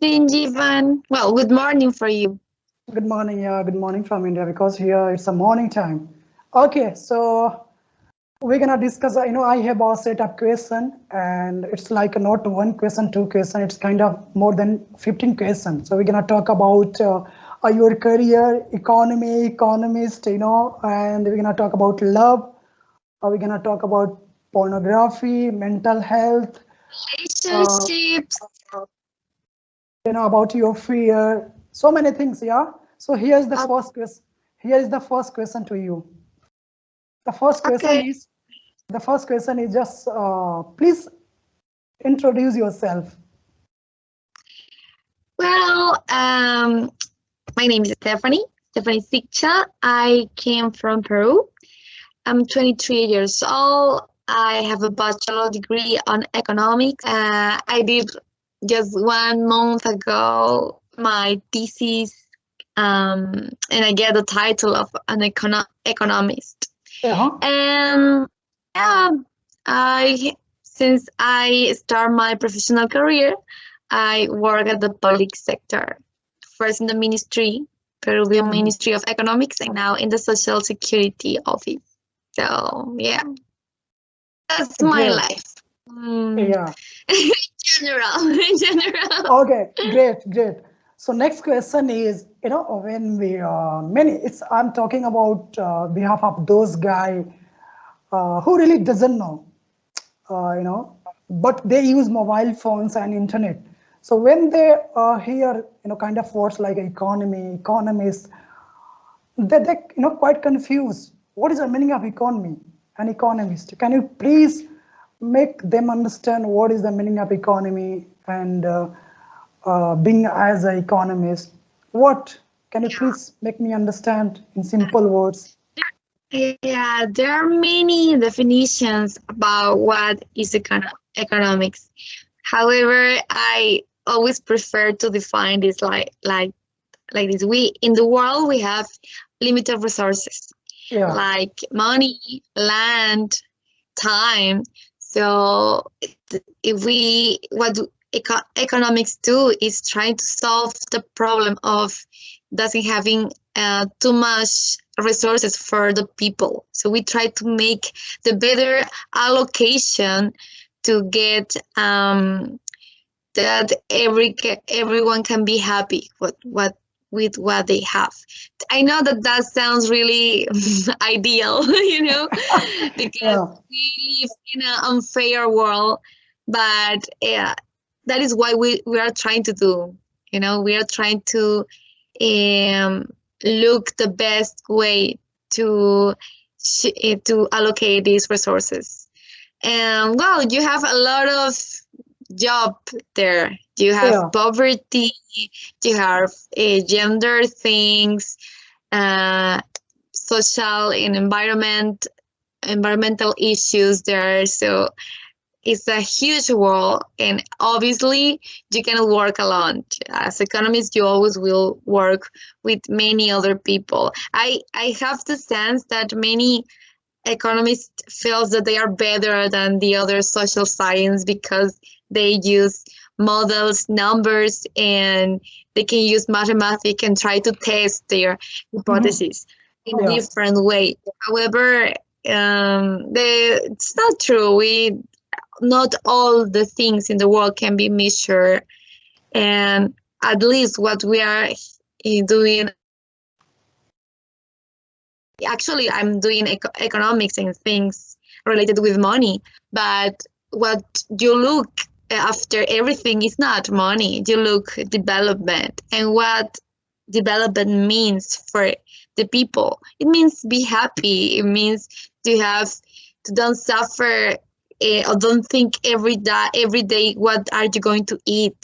evening, Jivan. Well, good morning for you. Good morning, yeah, good morning from India because here it's a morning time. Okay, so we're gonna discuss. I have a set up question, and it's like not one question, two question. It's kind of more than 15 questions. So we're gonna talk about your career, economy, economist, and we're gonna talk about love. We're gonna talk about pornography, mental health, uh, Relationships. about your fear, so many things. Yeah. So here's the O- first question. Here is the first question to you. The first question Okay. is the first question is just please introduce yourself. Well, my name is Stephanie SICCHA. I came from Peru. I'm 23 years old. I have a bachelor degree on economics. I did just 1 month ago my thesis, and I get the title of an economist. Uh-huh. And yeah, I since I start my professional career, I work at the public sector. First in the ministry, Peruvian Mhm. Ministry of Economics, and now in the Social Security Office. So yeah, that's my Great. life. Mm, Yeah. in general, in general. Okay. Great. Great. So next question is, when we many, it's I'm talking about behalf of those guy who really doesn't know, but they use mobile phones and internet. So when they hear, kind of words like economy, economist, they quite confused. What is the meaning of economy? An economist. Can you please make them understand what is the meaning of economy and being as an economist? What can you please make me understand in simple words? Yeah, there are many definitions about what is economics. However, I always prefer to define this like this. We in the world we have limited resources Yeah. like money, land, time. So if we what economics do is trying to solve the problem of doesn't having too much resources for the people. So we try to make the better allocation to get that everyone can be happy with what they have. I know that that sounds really ideal, because Yeah. we live in an unfair world, but that is why we are trying to do. We are trying to um, look the best way to to allocate these resources. And well, you have a lot of job there. You have Yeah. poverty, you have gender things, uh, social and environmental issues there. So it's a huge world, and obviously you cannot work alone. As economists, you always will work with many other people. I have the sense that many economists feels that they are better than the other social science because they use models, numbers, and they can use mathematics and try to test their Mhm. hypotheses in Yeah. different way. However, it's not true. We not all the things in the world can be measured, and at least what we are doing. Actually, I'm doing economics and things related with money, but what you look after everything is not money. You look development, and what development means for the people. It means be happy. It means to have to don't suffer, or don't think every day what are you going to eat.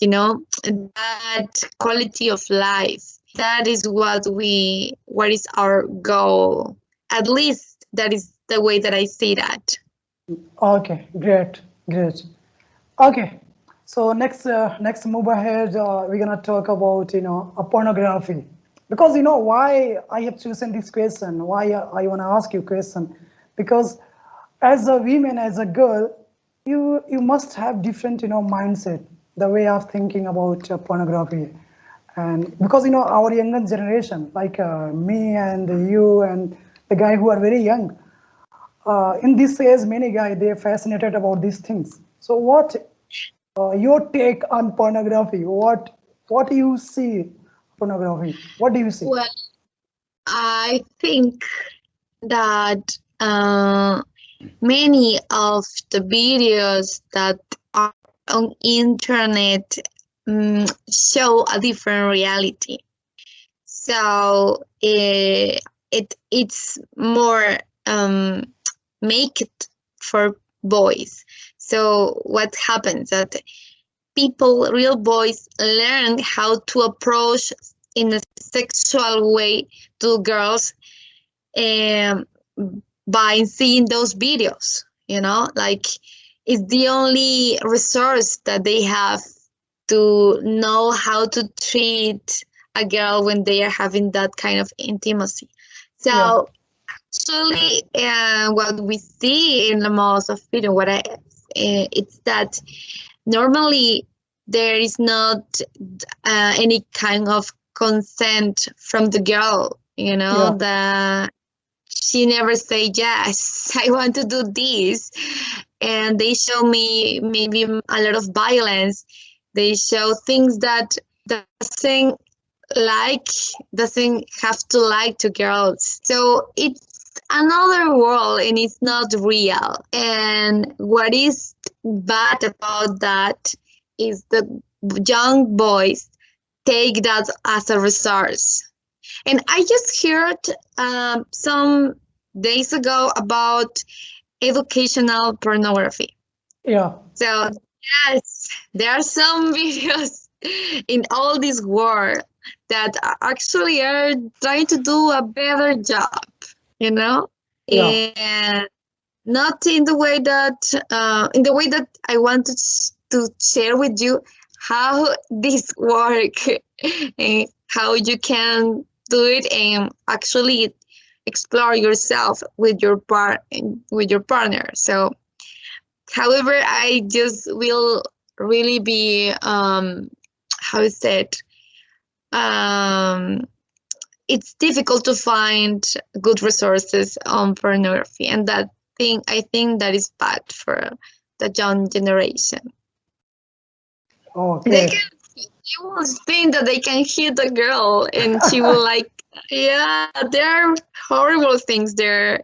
That quality of life, that is what is our goal. At least that is the way that I see that. Okay. Great. Great. Okay, so next move ahead, we're gonna talk about a pornography, because why I have chosen this question, why I wanna ask you question, because as a woman, as a girl, you must have different mindset. the way of thinking about pornography. And because our younger generation, like me and you and the guy who are very young, in this age, many guys they're fascinated about these things. So, what your take on pornography? What do you see pornography? What do you see? Well, I think that many of the videos that are on internet show a different reality. So it's more make it for boys. So what happens that real boys, learn how to approach in a sexual way to girls um, by seeing those videos. Like it's the only resource that they have to know how to treat a girl when they are having that kind of intimacy. So Yeah. actually, what we see in the most of video, it's that normally there is not any kind of consent from the girl. Yeah. That she never say yes. I want to do this, and they show me maybe a lot of violence. They show things that doesn't doesn't have to like to girls. So it's another world and it's not real. And what is bad about that is the young boys take that as a resource. And I just heard some days ago about educational pornography. Yeah. So yes, there are some videos in all this world that actually are trying to do a better job, you know, Yeah. and not in the way that I wanted to share with you how this work and how you can do it and actually explore yourself with your partner. So however, I just will really be how is it? Um, it's difficult to find good resources on pornography, and I think that is bad for the young generation. Oh, They great. you will think that they can hit a girl, and she will like, yeah, there are horrible things there.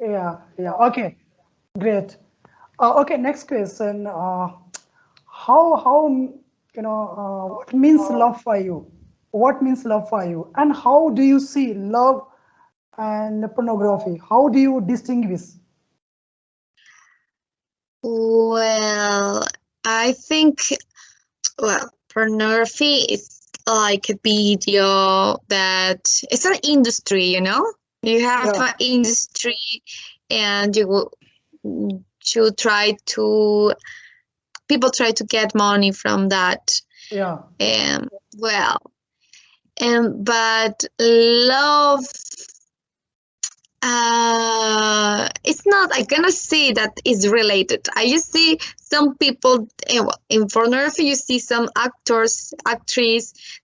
Yeah. Yeah. Okay. Great. Okay. Next question. How what means love for you? What means love for you? And how do you see love and pornography? How do you distinguish? Well, I think pornography is like a video that it's an industry, You have Yeah. an industry and you try to people try to get money from that. Yeah. And well, but love it's not I cannot say that is related. I just see some people in pornography. You see some actors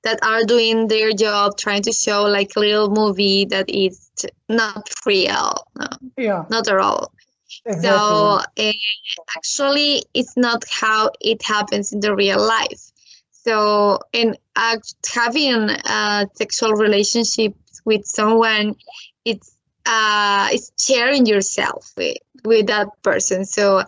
that are doing their job, trying to show like a little movie that is not real, no, Yeah. not at all. Exactly. Yeah. So actually it's not how it happens in the real life. So in having a sexual relationship with someone, it's sharing yourself with that person. So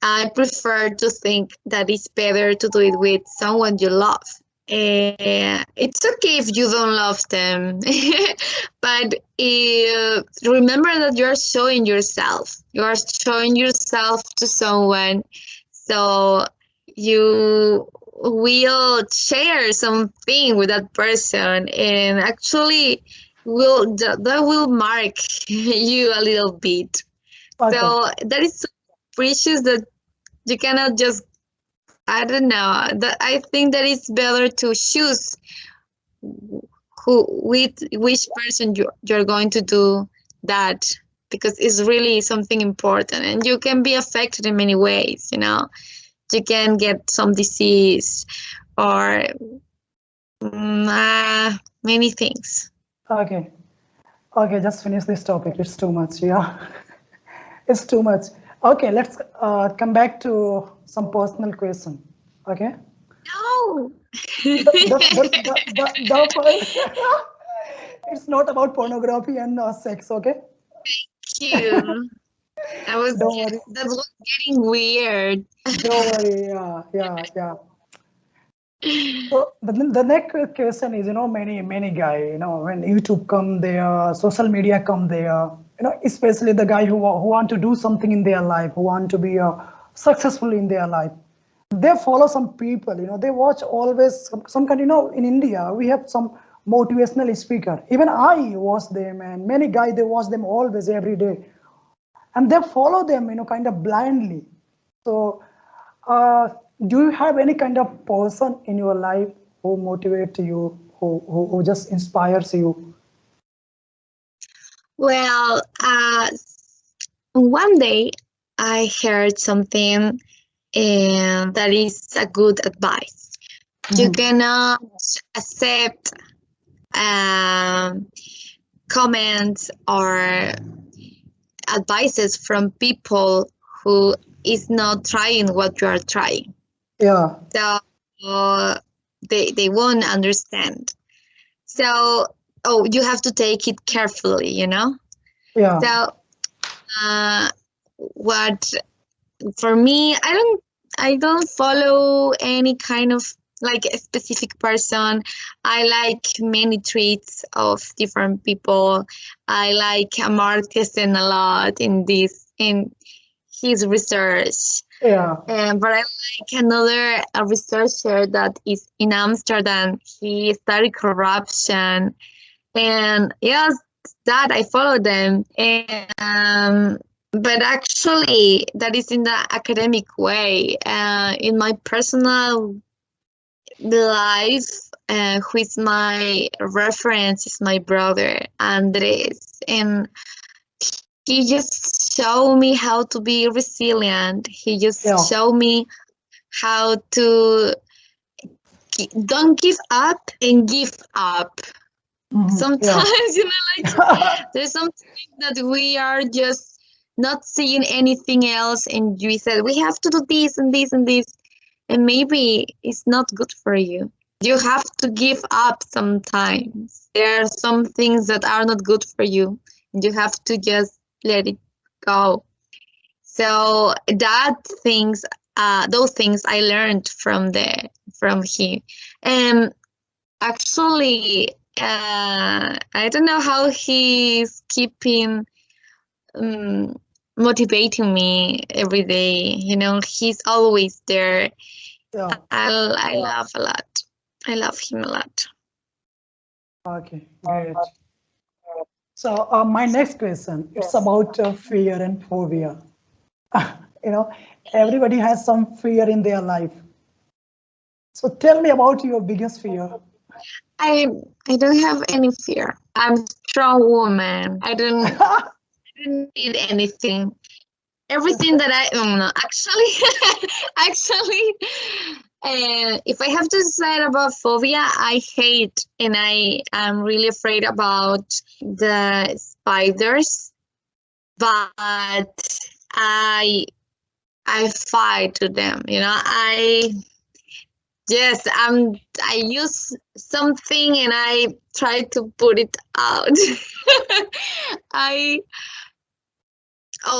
I prefer to think that it's better to do it with someone you love. It's okay if you don't love them, but remember that you are showing yourself. You are showing yourself to someone, so you will share something with that person, and actually, that will mark you a little bit. Okay. So that is so precious that you cannot just I don't know. That I think that it's better to choose with which person you're going to do that, because it's really something important and you can be affected in many ways. you can get some disease or many things. Okay. Okay, just finish this topic. It's too much. Yeah. It's too much. Okay, let's come back to some personal question. Okay. No. It's not about pornography and sex. Okay. Thank you. Don't worry. That was getting weird. Don't worry. Yeah. So the next question is, many guy, when YouTube come there, social media come there, especially the guy who want to do something in their life, who want to be successful in their life. They follow some people, they watch always some kind, in India, we have some motivational speaker. Even I watch them, and many guys, they watch them always every day. And they follow them, kind of blindly. So, do you have any kind of person in your life who motivates you, who just inspires you? Well, one day I heard something that is a good advice. You cannot accept comments or advices from people who is not trying what you are trying. Yeah. So they won't understand. So you have to take it carefully, Yeah. So what for me, I don't follow any kind of like a specific person. I like many traits of different people. I like Marqueson a lot in his research. Yeah. But I like another researcher that is in Amsterdam. He studied corruption, and yes, that I follow them. And but actually, that is in the academic way. In my personal life, who is my reference is my brother Andres, and he just showed me how to be resilient. He just showed me how to don't give up and give up. Sometimes, there's something that we are just not seeing anything else, and we said we have to do this and this and this, and maybe it's not good for you. You have to give up sometimes. There are some things that are not good for you, and you have to just let it go. So those things I learned from him. And actually, I don't know how he's keeping motivating me every day. He's always there. Yeah. I love a lot. I love him a lot. Okay, great. So my next question, it's about fear and phobia. Everybody has some fear in their life. So tell me about your biggest fear. I don't have any fear. I'm a strong woman. I don't need anything. Everything that actually, if I have to decide about phobia, I hate and I am really afraid about the spiders, but I fight to them. I use something and I try to put it out.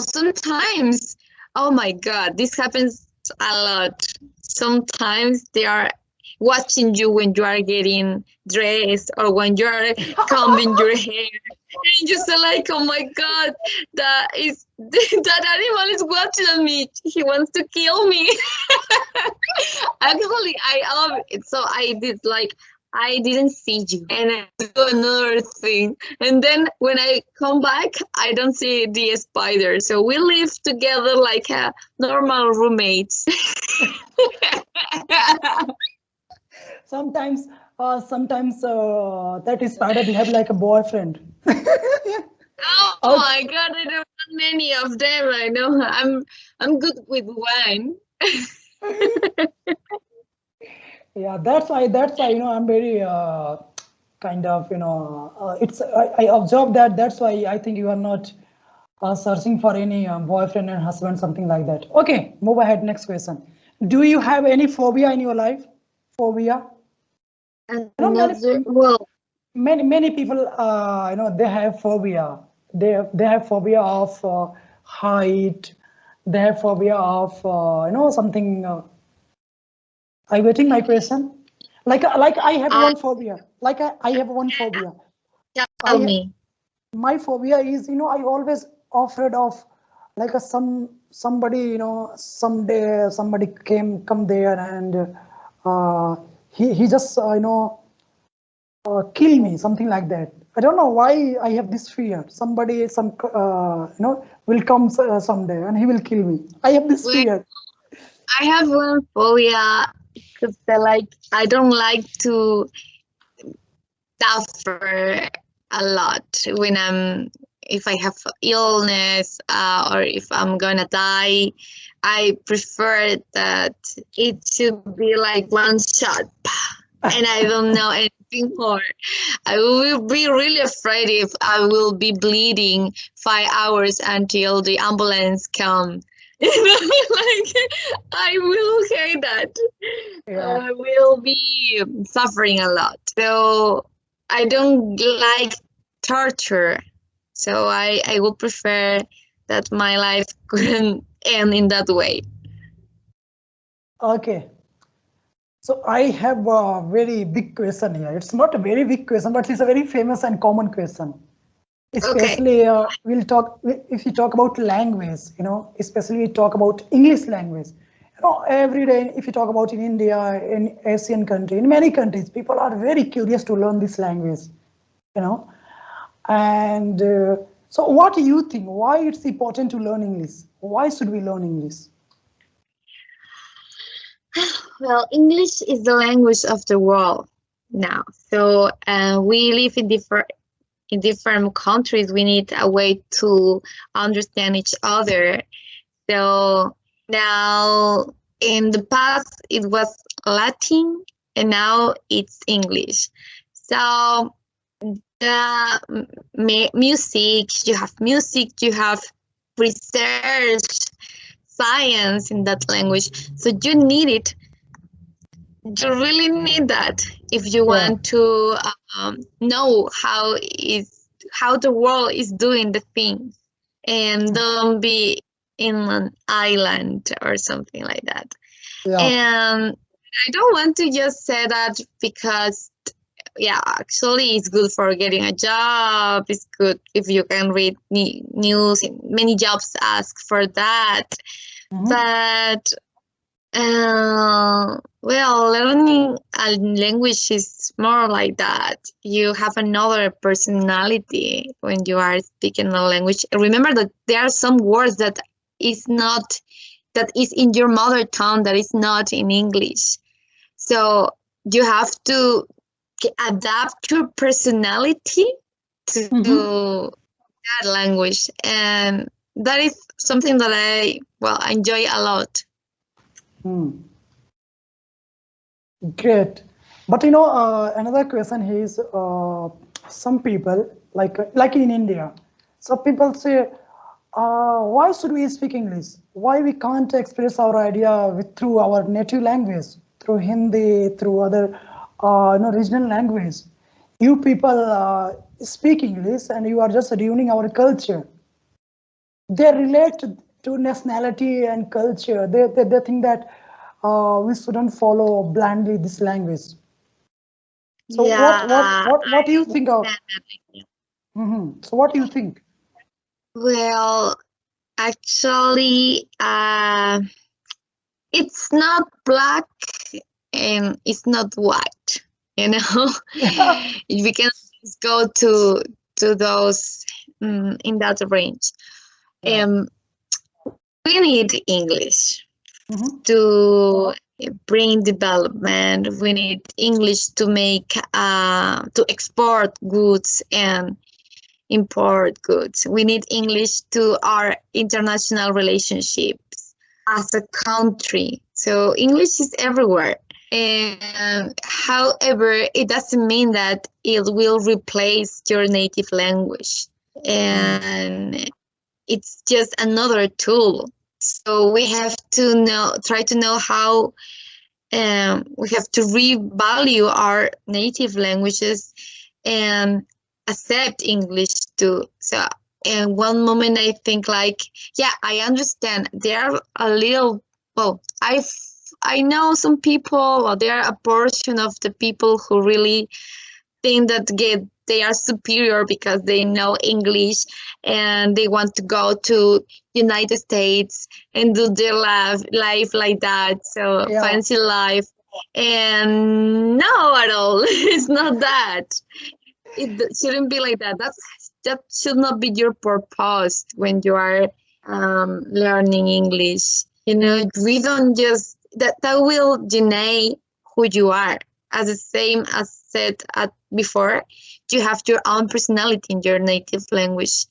Sometimes, oh my God, this happens a lot. Sometimes they are watching you when you are getting dressed or when you are combing your hair. And you say like, oh my God, that animal is watching me. He wants to kill me. Actually, I love it. So I didn't see you, and I do another thing. And then when I come back, I don't see the spider. So we live together like a normal roommates. Sometimes that is spider behave like a boyfriend. Oh my God, I don't want many of them. I know I'm good with one. Yeah, that's why, I'm very kind of, I observed that. That's why I think you are not searching for any boyfriend and husband, something like that. Okay, move ahead. Next question. Do you have any phobia in your life? Phobia? Many, Another, well, many people, they have phobia. They have phobia of height. They have phobia of, something. Are you getting my question? Like I have uh, one phobia. I have one phobia. tell I me. My phobia is, I always afraid of like a somebody, someday somebody come there and he just kill me, something like that. I don't know why I have this fear. Somebody, will come someday and he will kill me. I have this Well, fear. I have one phobia because I don't like to suffer a lot when if I have illness or if I'm gonna die. I prefer that it should be like one shot, and I don't know anything more. I will be really afraid if I will be bleeding 5 hours until the ambulance come. I will hate that. Yeah. I will be suffering a lot. So I don't like torture. So I would prefer that my life couldn't end in that way. Okay. So I have a very big question here. It's not a very big question, but it's a very famous and common question. Okay. Especially we'll talk if you talk about language, especially we talk about English language. Every day if you talk about in India, in Asian country, in many countries, people are very curious to learn this language. You know, and so what do you think? Why it's important to learn English? Why should we learn English? Well, English is the language of the world now. So we live in different countries. We need a way to understand each other. So now, in the past, it was Latin, and now it's English. So the music, you have research, science in that language. So you need it. You really need that if you Yeah. want to know how the world is doing the things, and don't be in an island or something like that. Yeah. And I don't want to just say that because, yeah, actually, it's good for getting a job. It's good if you can read news. Many jobs ask for that. Mhm. But, well, learning a language is more like that. You have another personality when you are speaking a language. Remember that there are some words that is in your mother tongue that is not in English. So you have to adapt your personality to Mhm. that language, and that is something that I enjoy a lot. Hmm. Great. But another question is some people like in India, some people say, why should we speak English? Why we can't express our idea through our native language, through Hindi, through other regional language? You people speak English and you are just ruining our culture. They relate to nationality and culture. They think that we shouldn't follow blindly this language. So Yeah, what do I you think of? understand that idea. So what do you think? Well, actually, it's not black and it's not white. You know, we can just go to those in that range. Yeah. Um, we need English Mhm. to bring development. We need English to make to export goods and import goods. We need English to our international relationships as a country. So English is everywhere. And however, it doesn't mean that it will replace your native language. And it's just another tool. So we have to try to know how we have to revalue our native languages and accept English too. So, in one moment I think like, yeah, I understand. There are a little. Well, I know some people, or there are a portion of the people who really think that they are superior because they know English and they want to go to United States and do their life like that. So Yeah. fancy life. And no, at all. It's not that. It shouldn't be like that. That should not be your purpose when you are learning English. We don't just that will deny who you are. As the same as said before, you have your own personality in your native language,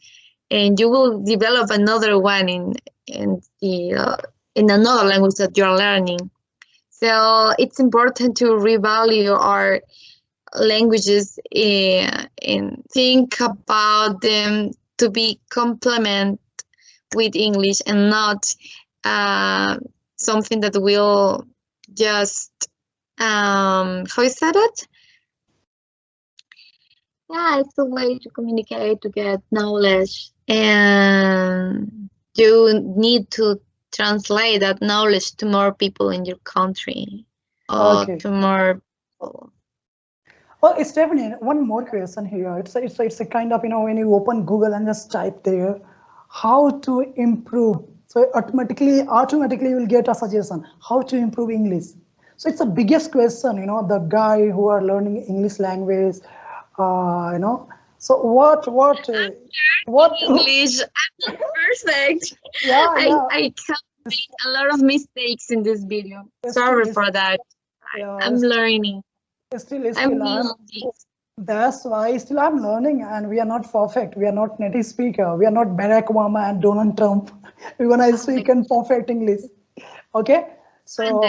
and you will develop another one in another language that you're learning. So it's important to revalue our languages and think about them to be complement with English and not something that will just how is that it? Yeah, it's a way to communicate, to get knowledge, and you need to translate that knowledge to more people in your country or to more people. Well, Stephanie, one more question here. It's a kind of, when you open Google and just type there, how to improve. So automatically you will get a suggestion, how to improve English. So it's the biggest question, the guy who are learning English language, So what English, I'm not perfect. Yeah, I can make a lot of mistakes in this video. Sorry for that. I'm learning. That's why still I'm learning, and we are not perfect. We are not native speaker. We are not Barack Obama and Donald Trump. We wanna speak in perfect English. Okay, so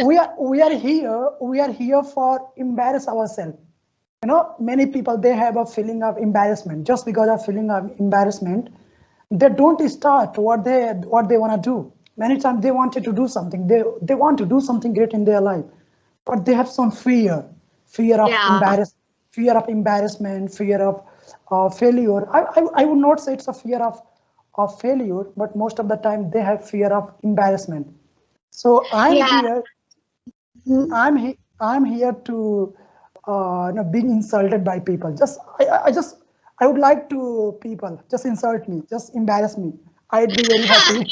we are here for embarrass ourselves. Many people, they have a feeling of embarrassment. Just because of feeling of embarrassment, they don't start what they want to do. Many times they wanted to do something. They want to do something great in their life, but they have some fear of embarrassment, fear of failure. I would not say it's a fear of failure, but most of the time they have fear of embarrassment. So I'm here to being insulted by people. I would like to people just insult me, just embarrass me. I'd be very happy.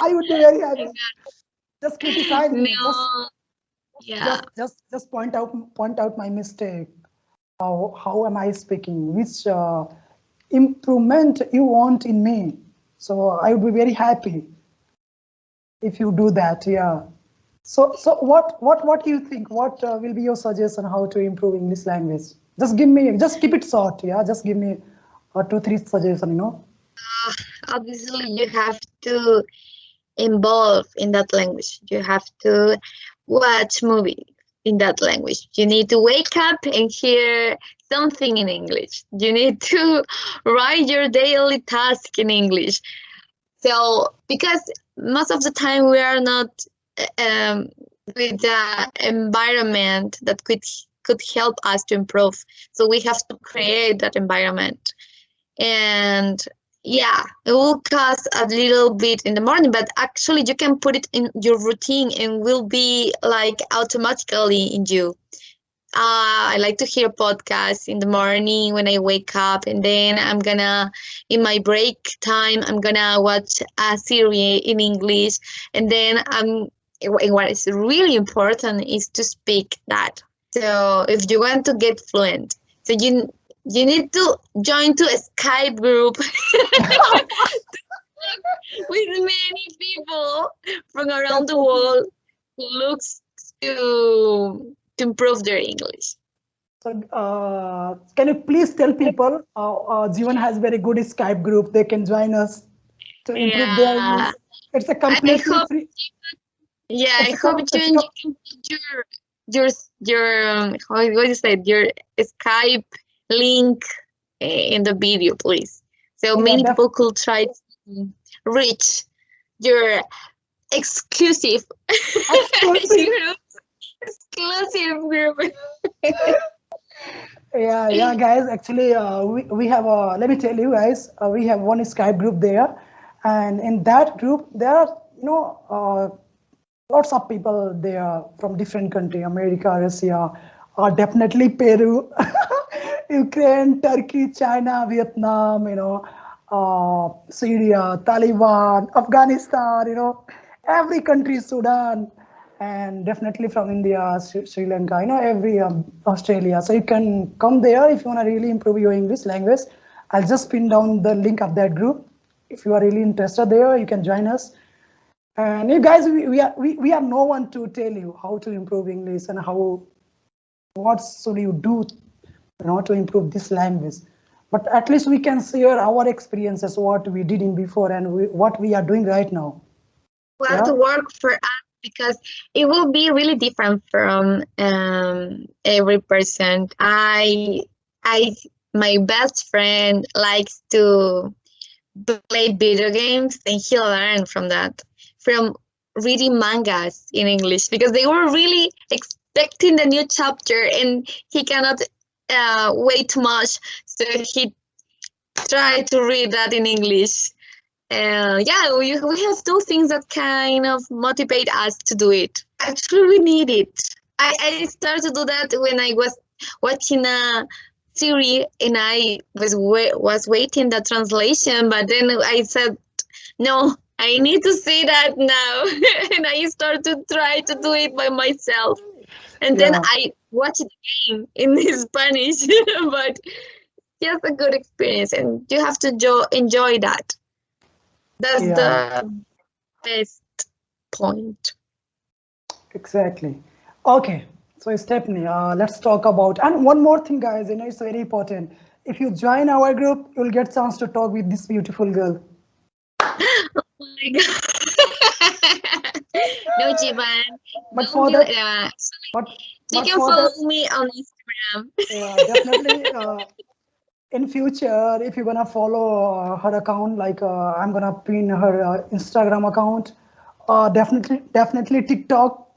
I would be very happy. Just criticize me. Just point out my mistake. How am I speaking? Which improvement you want in me? So I would be very happy if you do that. Yeah. So what do you think? What will be your suggestion how to improve English language? Just keep it short. Yeah. Just give me 2-3 suggestions. Obviously, you have to involve in that language. You have to watch movies in that language. You need to wake up and hear something in English. You need to write your daily task in English. So, because most of the time we are not with the environment that could help us to improve. So we have to create that environment. And yeah, it will cost a little bit in the morning, but actually you can put it in your routine and will be like automatically in you. I like to hear podcasts in the morning when I wake up, and then in my break time, I'm gonna watch a series in English, and then what is really important is to speak that. So if you want to get fluent, so you need to join to a Skype group with many people from around the world who looks to improve their English. So can you please tell people Jivan has very good Skype group. They can join us to improve their English. It's a I completely hope, free. yeah, It's I a hope it's you can put your how what you said, your Skype link in the video, please, so yeah, many people could try to reach your exclusive exclusive. group, exclusive group. Yeah, guys. Actually, we have let me tell you guys, we have one Skype group there, and in that group there are lots of people there from different country, America, Russia, definitely Peru, Ukraine, Turkey, China, Vietnam, Syria, Taliban, Afghanistan, every country, Sudan, and definitely from India, Sri Lanka, every Australia. So you can come there if you want to really improve your English language. I'll just pin down the link of that group. If you are really interested there, you can join us. And you guys, we are no one to tell you how to improve English and what should you do, to improve this language. But at least we can share our experiences, what we did in before and what we are doing right now. What Yeah, work for us, because it will be really different from every person. I my best friend likes to play video games, and he learned from that, from reading mangas in English, because they were really expecting the new chapter and he cannot wait too much, so he tried to read that in English. Yeah, we have those things that kind of motivate us to do it. Actually, we need it. I started to do that when I was watching a series and I was waiting the translation, but then I said, no, I need to see that now. And I started to try to do it by myself. And then yeah, I watched the game in Spanish, but just a good experience, and you have to enjoy that. That's yeah, the best point. exactly. Okay, so Stephanie, let's talk about, and one more thing, guys, it's very important. If you join our group, you'll get chance to talk with this beautiful girl. Oh my god. No, Jivan. But Don't for do that, it. but You but can for follow that, me on Instagram. definitely. In future, if you're gonna follow her account, like I'm gonna pin her Instagram account, definitely TikTok,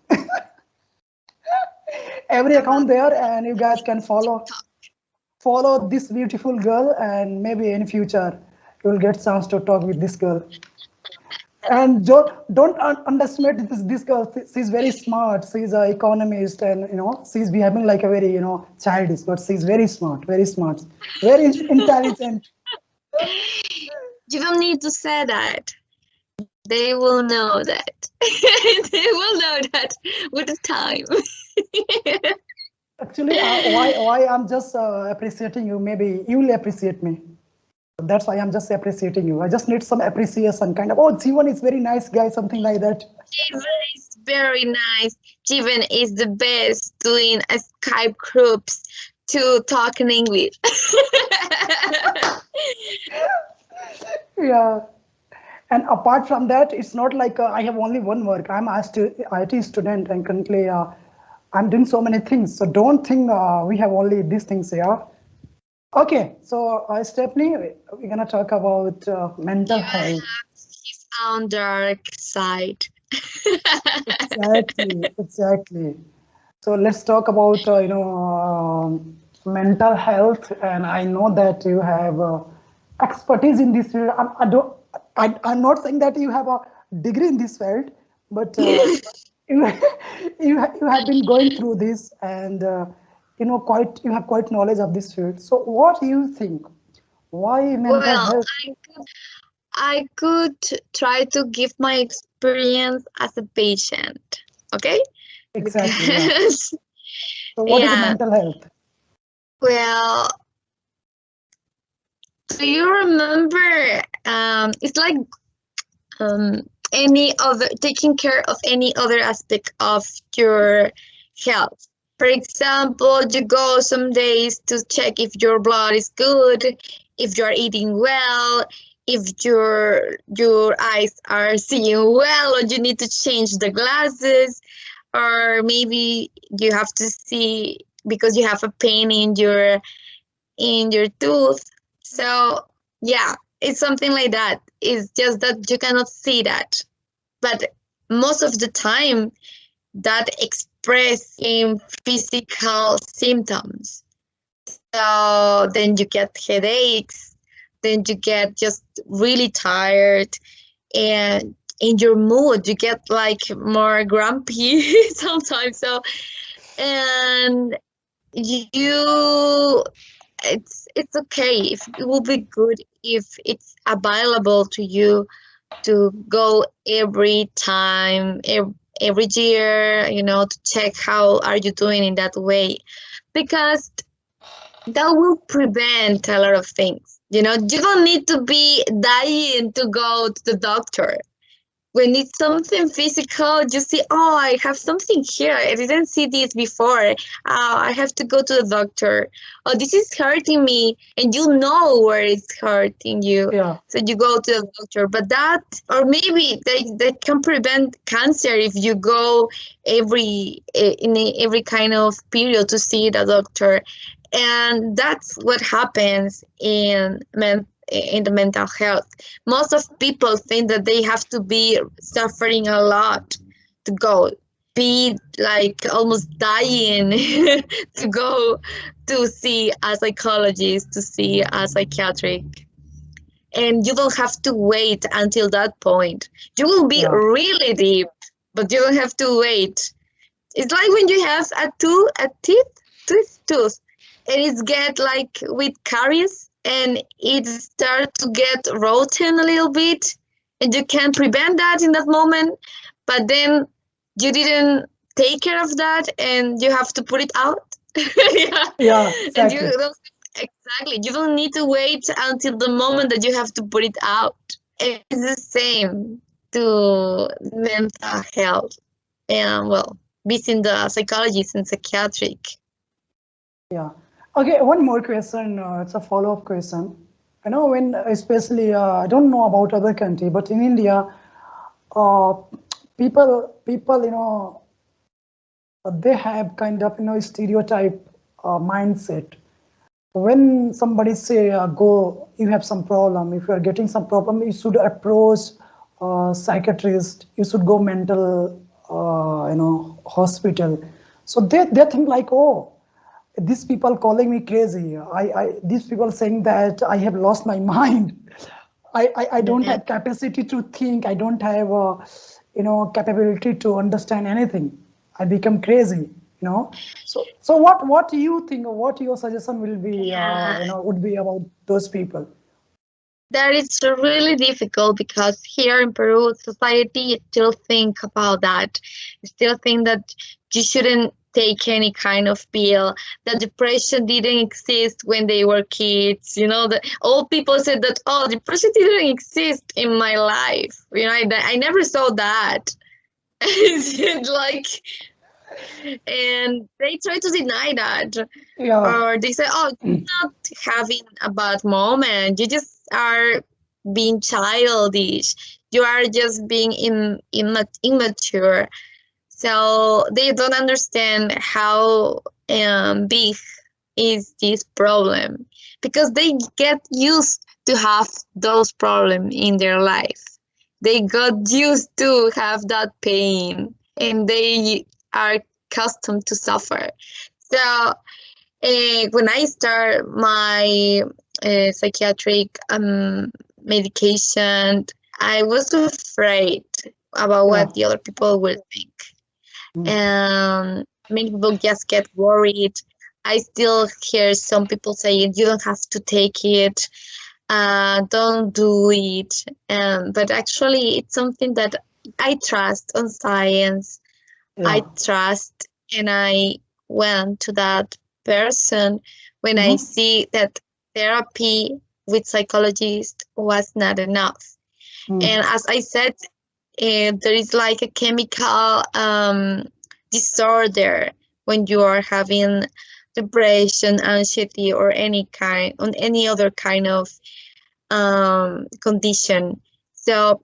every account there, and you guys can follow this beautiful girl, and maybe in future you'll get chance to talk with this girl. And don't underestimate this girl. She's very smart. She's an economist, and she's behaving like a very childish, but she's very smart, very intelligent. You don't need to say that. They will know that. They will know that with time. Actually, why I'm just appreciating you. Maybe you will appreciate me. That's why I'm just appreciating you. I just need some appreciation, kind of. Oh, Jivan is very nice guy, something like that. Jivan is very nice. Jivan is the best doing a Skype groups to talk in English. Yeah. And apart from that, it's not like I have only one work. I'm a IT student, and currently I'm doing so many things. So don't think we have only these things here. Okay, so Stephanie, we're gonna talk about mental Jivan health. has his own dark side. Exactly. So let's talk about mental health, and I know that you have expertise in this field. I'm not saying that you have a degree in this field, but you you have been going through this, and you have quite knowledge of this field. So what do you think? Why mental Well, health? I could try to give my experience as a patient, okay? Exactly, yeah. Because, So what is yeah, mental health? well, do you remember? It's like any other taking care of any other aspect of your health. For example, you go some days to check if your blood is good, if you're eating well, if your eyes are seeing well, or you need to change the glasses, or maybe you have to see because you have a pain in your tooth. So yeah, it's something like that. It's just that you cannot see that, but most of the time that express in physical symptoms. So then you get headaches, then you get just really tired, and in your mood you get like more grumpy sometimes. So and you it's okay, if it will be good if it's available to you to go every time, every year, to check how are you doing in that way, because that will prevent a lot of things. You don't need to be dying to go to the doctor. When it's something physical, you see, oh, I have something here. I didn't see this before. I have to go to the doctor. Oh, this is hurting me, and you know where it's hurting you. Yeah. So you go to the doctor. But that, or maybe they can prevent cancer if you go every kind of period to see the doctor. And that's what happens in the mental health. Most of people think that they have to be suffering a lot to go, be like almost dying to go to see a psychologist, to see a psychiatric. And you don't have to wait until that point. You will be really deep, but you don't have to wait. It's like when you have a tooth, and it's get like with caries, and it start to get rotten a little bit, and you can prevent that in that moment, but then you didn't take care of that, and you have to put it out. Yeah. Yeah, And you exactly. don't exactly you don't need to wait until the moment that you have to put it out. It's the same to mental health, and well, visiting the psychologist and psychiatric. Yeah. Okay, one more question. It's a follow-up question. I know when, especially, I don't know about other country, but in India, uh, people, they have kind of, stereotype mindset. When somebody say, go, you have some problem, if you are getting some problem, you should approach psychiatrist, you should go mental, hospital. So they think like, oh, these people calling me crazy. These people saying that I have lost my mind. I don't Yeah. have capacity to think. I don't have, capability to understand anything. I become crazy, So what do you think, or what your suggestion will be, Yeah. would be about those people? That is really difficult because here in Peru, society still think about that. Still think that you shouldn't take any kind of pill. That depression didn't exist when they were kids. That old people said that, oh, depression didn't exist in my life. I never saw that. It's like, and they try to deny that, Yeah, or they say, oh, you're not having a bad moment, you just are being childish, you are just being immature. So they don't understand how big is this problem, because they get used to have those problems in their life. They got used to have that pain, and they are accustomed to suffer. So when I start my psychiatric medication, I was afraid about yeah, what the other people will think. mm, Many people just get worried. I still hear some people saying, you don't have to take it, don't do it. But actually, it's something that I trust on science. yeah. I trust, and I went to that person when I Mm-hmm. see that therapy with psychologist was not enough. Mm, And as I said, there is like a chemical disorder when you are having depression, anxiety, or any other kind of condition. So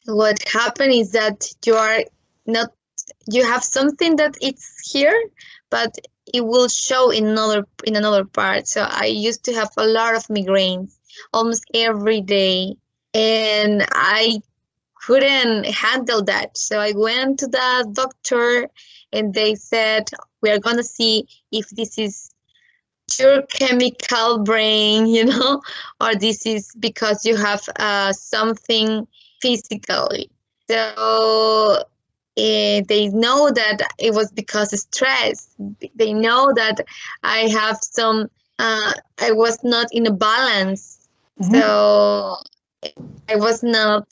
what happened is that you have something that it's here, but it will show in another part. So I used to have a lot of migraines almost every day, and I couldn't handle that. So I went to the doctor, and they said, we are gonna see if this is your chemical brain, or this is because you have something physically. So they know that it was because of stress. They know that I have I was not in a balance. So I was not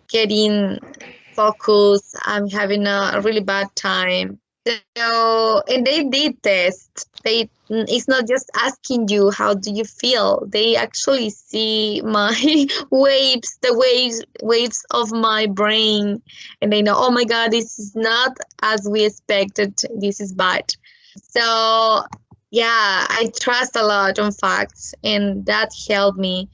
getting focused. I'm having a really bad time. So, and they did test. It's not just asking you how do you feel. They actually see my waves of my brain, and they know, oh my God, this is not as we expected. This is bad. So, yeah, I trust a lot on facts, and that helped me.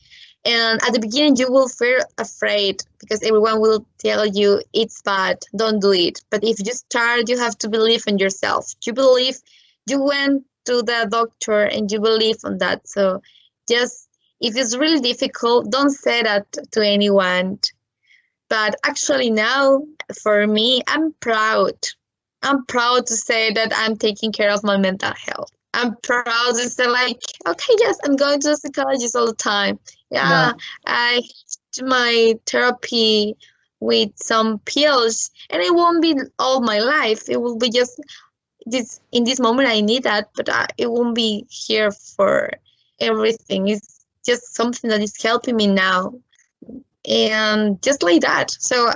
And at the beginning, you will feel afraid because everyone will tell you it's bad, don't do it. But if you start, you have to believe in yourself. You believe, you went to the doctor and you believe on that. So just, if it's really difficult, don't say that to anyone. But actually now, for me, I'm proud. I'm proud to say that I'm taking care of my mental health. I'm proud to say, like, okay, yes, I'm going to a psychologist all the time. Yeah, I do my therapy with some pills, and it won't be all my life. It will be just this, in this moment I need that, but it won't be here for everything. It's just something that is helping me now, and just like that. So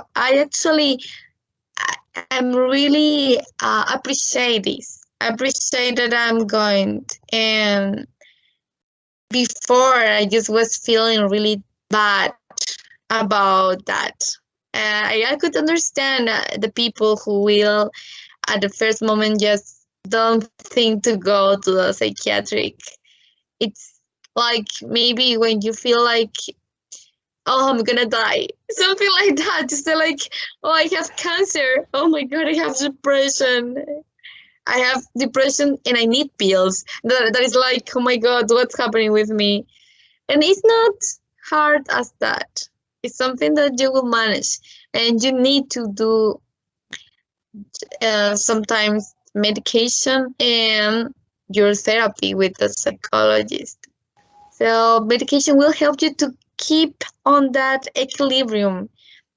I'm really appreciate this. I appreciate that I'm going. And before, I just was feeling really bad about that. I could understand the people who will, at the first moment, just don't think to go to the psychiatric. It's like maybe when you feel like, oh, I'm gonna die, something like that. Just like, oh, I have cancer. Oh my God, I have depression. I have depression and I need pills. That is like, oh my God, what's happening with me? And it's not hard as that. It's something that you will manage, and you need to do sometimes medication and your therapy with the psychologist. So medication will help you to keep on that equilibrium.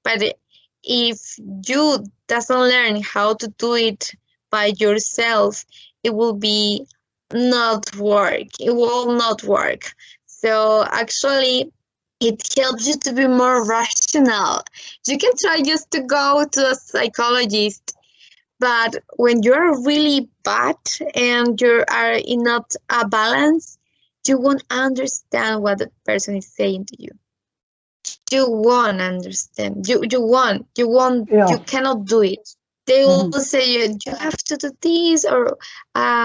But if you doesn't learn how to do it by yourself, it will be not work. It will not work. So actually, it helps you to be more rational. You can try just to go to a psychologist, but when you're really bad and you are in not a balance, you won't understand what the person is saying to you. You won't understand. You cannot do it. They will say you have to do this, or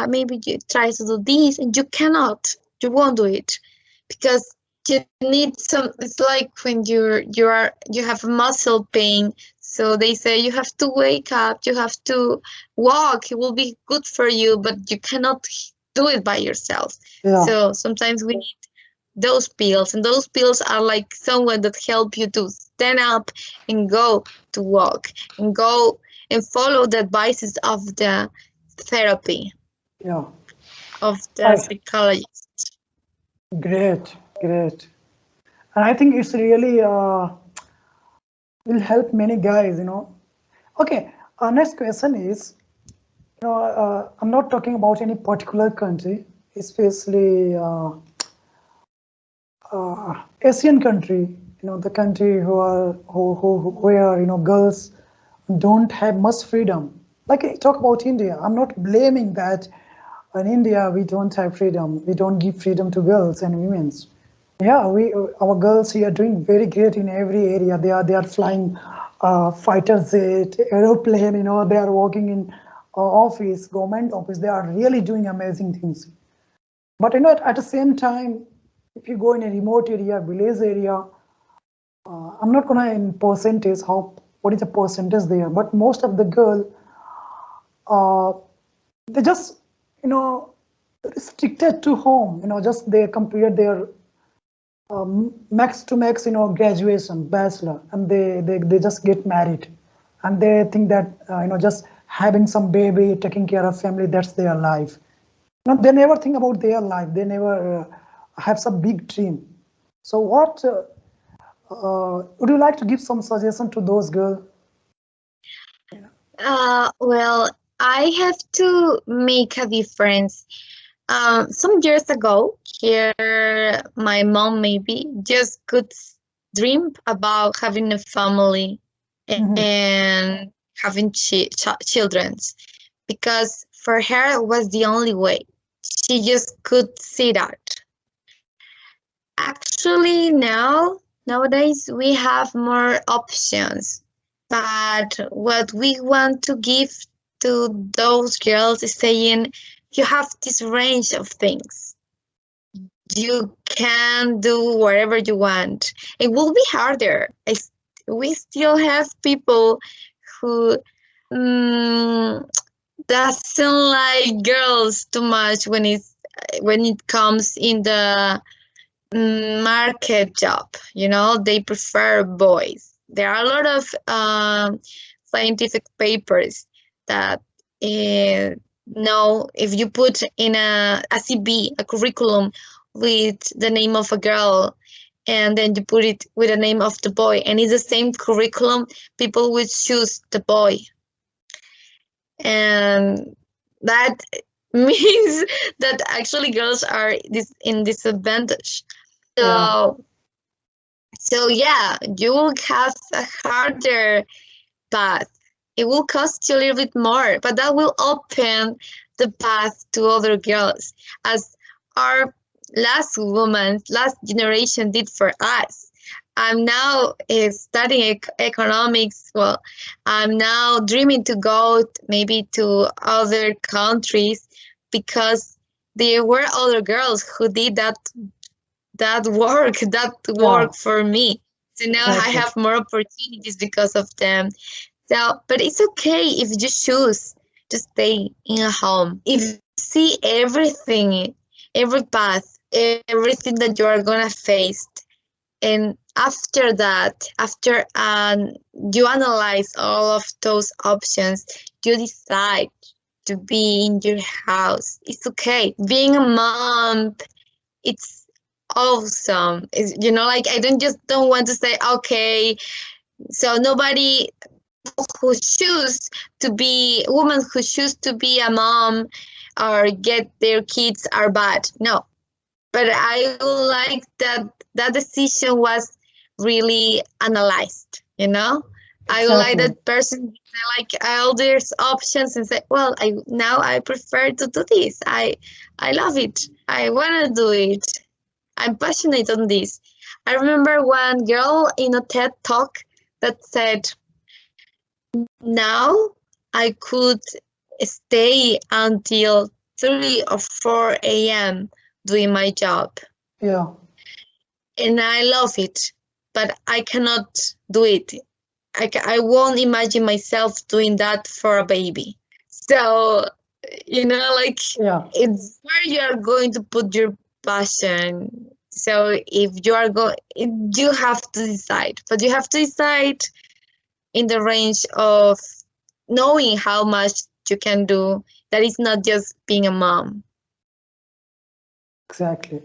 maybe you try to do this, and you cannot. You won't do it because you need some. It's like when you have muscle pain. So they say you have to wake up, you have to walk. It will be good for you, but you cannot do it by yourself. So sometimes we need those pills, and those pills are like someone that help you to stand up and go to walk and go and follow the advices of the therapy of the psychologist. Great. And I think it's really will help many guys, Okay, our next question is, I'm not talking about any particular country, especially Asian country, the country where girls don't have much freedom. Like I talk about India, I'm not blaming that in India we don't have freedom, we don't give freedom to girls and women. Yeah, our girls here are doing very great in every area. They are flying fighter jet, aeroplane. They are working in office, government office. They are really doing amazing things. But at the same time, if you go in a remote area, village area, I'm not gonna in percentage how what is the percentage there, but most of the girl, uh, they just restricted to home. Just they complete their max to max, graduation, bachelor, and they just get married, and they think that just having some baby, taking care of family, that's their life. They never think about their life. They never have some big dream. So what would you like to give some suggestion to those girls? Well, I have to make a difference. Some years ago, here, my mom maybe just could dream about having a family and having children, because for her it was the only way. She just could see that. Actually, nowadays we have more options, but what we want to give to those girls is saying you have this range of things. You can do whatever you want. It will be harder. We still have people who doesn't like girls too much when it comes in the market job. They prefer boys. There are a lot of scientific papers that know if you put in a CV, a curriculum with the name of a girl, and then you put it with the name of the boy, and it's the same curriculum, people would choose the boy. And that means that actually girls are in disadvantage. So yeah, you will have a harder path. It will cost you a little bit more, but that will open the path to other girls, as our last generation did for us. I'm now studying economics. Well, I'm now dreaming to go maybe to other countries because there were other girls who did that work for me. So now I have more opportunities because of them. So, but it's okay if you choose to stay in a home. If you see everything, every path, everything that you are gonna face, and after that, after you analyze all of those options, you decide to be in your house. It's okay. Being a mom, it's awesome. Like I don't want to say, okay, so nobody, people who choose to be women who choose to be a mom or get their kids are bad. No, but I would like that decision was really analyzed. I would like that person like all these options and say, well, I prefer to do this. I love it. I want to do it. I'm passionate on this. I remember one girl in a TED talk that said, now I could stay until 3 or 4 a.m. doing my job. Yeah. And I love it, but I cannot do it. I won't imagine myself doing that for a baby. So, it's where you are going to put your passion. So if you are you have to decide, but you have to decide in the range of knowing how much you can do. That is not just being a mom. Exactly.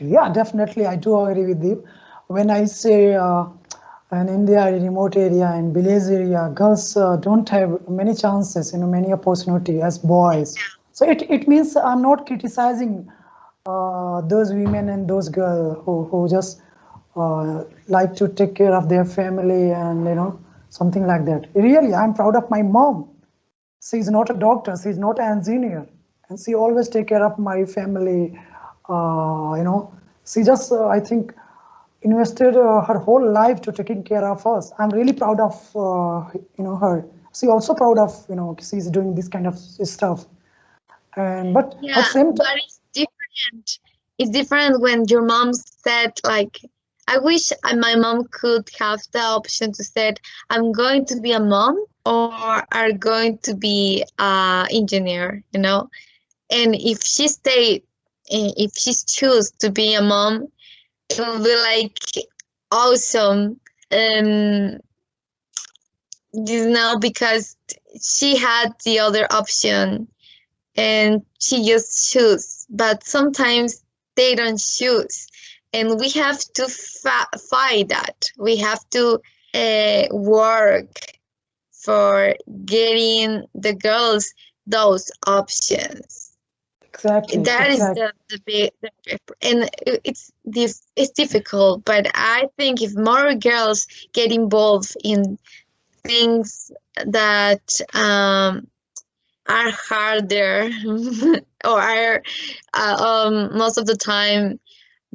Yeah, definitely. I do agree with you. When I say in India, a remote area and village area, girls don't have many chances, many opportunity as boys. So it means I'm not criticizing those women and those girls who just like to take care of their family and something like that. Really, I'm proud of my mom. She's not a doctor, she's not an engineer, and she always take care of my family. She just I think invested her whole life to taking care of us. I'm really proud of her. She also proud of she's doing this kind of stuff. And but yeah, at same time, but it's different it's different when your mom said like, I wish my mom could have the option to say, I'm going to be a mom or are going to be a engineer, you know. And if she stayed, if she choose to be a mom, it will be like awesome. Um, because she had the other option and she just choose. But sometimes they don't choose, and we have to fight that. We have to work for getting the girls those options. Exactly, That is exactly. the big, and it's difficult. But I think if more girls get involved in things that are harder or are most of the time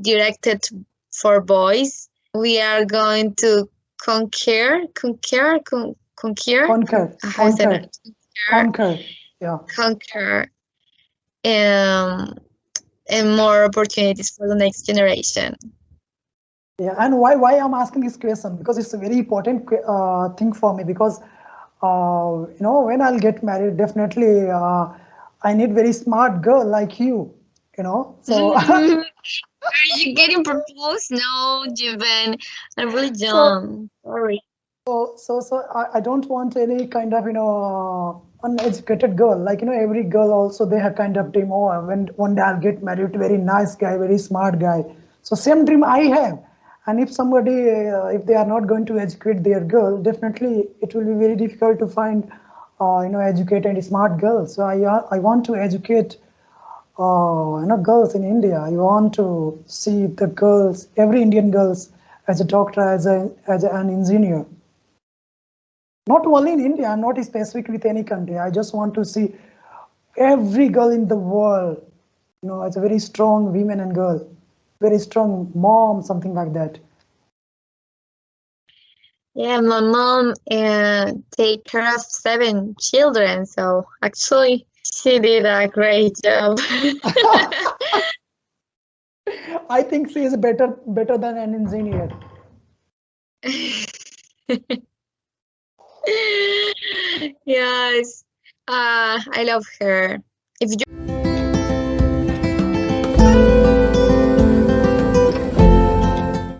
directed for boys, we are going to Conquer, how is it? conquer, conquer. Yeah. Conquer um, and more opportunities for the next generation. Yeah, and why I'm asking this question, because it's a very important thing for me, because when I'll get married, definitely I need very smart girl like you. So Are you getting proposed? No, Jivan. I'm really so dumb. Sorry. I don't want any kind of uneducated girl. Like every girl also they have kind of dream. Oh, when one day I'll get married to very nice guy, very smart guy. So same dream I have. And if somebody, if they are not going to educate their girl, definitely it will be very difficult to find, educated smart girls. So I want to educate, girls in India. I want to see the girls, every Indian girls, as a doctor, an engineer. Not only in India, I'm not specific with any country. I just want to see every girl in the world, as a very strong woman and girl, very strong mom, something like that. Yeah, my mom take care of 7 children, so actually she did a great job. I think she is better than an engineer. Yes, I love her.